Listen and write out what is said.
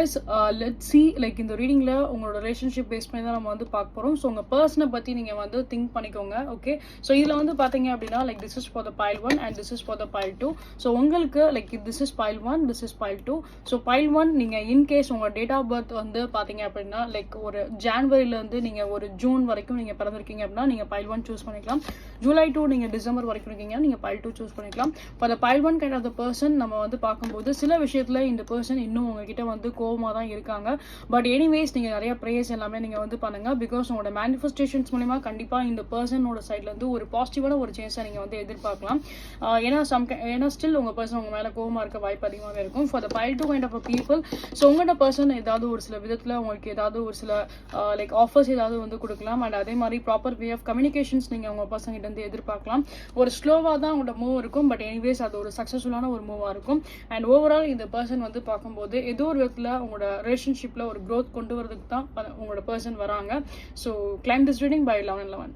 Let's see like இந்த ரீடிங்கில் உங்களோட relationship base பண்ணி தான் நம்ம வந்து பார்க்க போகிறோம். ஸோ உங்கள் பர்சனை பற்றி நீங்கள் வந்து திங்க் பண்ணிக்கோங்க. ஓகே, ஸோ இதில் வந்து பார்த்தீங்க அப்படின்னா like this is for the pile 1 and this is for the pile 2. So உங்களுக்கு like this is pile 1, this is pile 2. So pile 1 நீங்கள் இன்கேஸ் உங்கள் டேட் ஆஃப் பர்த் வந்து பார்த்தீங்க அப்படின்னா லைக் ஒரு ஜான்வரியிலேருந்து நீங்கள் ஒரு ஜூன் வரைக்கும் நீங்கள் பிறந்திருக்கீங்க அப்படின்னா நீங்கள் pile 1 சூஸ் பண்ணிக்கலாம். ஜூலை 2 நீங்கள் டிசம்பர் வரைக்கும் இருக்கீங்க நீங்கள் pile 2 சூஸ் பண்ணிக்கலாம். For the pile 1 kind of the person நம்ம வந்து பார்க்கும்போது சில விஷயத்தில் இந்த பர்சன் இன்னும் உங்ககிட்ட வந்து கோவமாக தான் இருக்காங்க. பட் எனிவேஸ் நீங்கள் நிறைய ப்ரேயர்ஸ் எல்லாமே நீங்கள் வந்து பண்ணுங்க. பிகாஸ் உங்களோட மேனிஃபெஸ்டேஷன்ஸ் மூலிமா கண்டிப்பாக இந்த பர்சனோட சைட்லேருந்து ஒரு பாசிட்டிவான ஒரு சேஞ்சை நீங்கள் வந்து எதிர்பார்க்கலாம். ஏன்னா ஸ்டில் உங்கள் பர்சன் உங்கள் மேலே கோவமாக இருக்க வாய்ப்பு அதிகமாகவே இருக்கும். For the pile 2 kind of people, so உங்களோட பர்சன் ஏதாவது ஒரு சில விதத்தில் உங்களுக்கு ஏதாவது ஒரு சில லைக் ஆஃபர்ஸ் ஏதாவது வந்து கொடுக்கலாம். அண்ட் அதே மாதிரி ப்ராப்பர் வே ஆஃப் கம்யூனிகேஷன்ஸ் நீங்கள் உங்கள் பர்சன் கிட்ட வந்து எதிர்பார்க்கலாம். ஒரு ஸ்லோவாக தான் உங்களோட மூவ் இருக்கும். பட் எனிவேஸ் அது ஒரு சக்ஸஸ்ஃபுல்லான ஒரு மூவாக இருக்கும். அண்ட் ஓவரால் இந்த பர்சன் வந்து பார்க்கும்போது ஏதோ ஒரு விதத்தில் உங்களோட ரிலேஷன்ஷிப்பில் ஒரு க்ரோத் கொண்டு வரதுக்கு தான் உங்களோட பர்சன் வராங்க. So claim this reading by 11/11.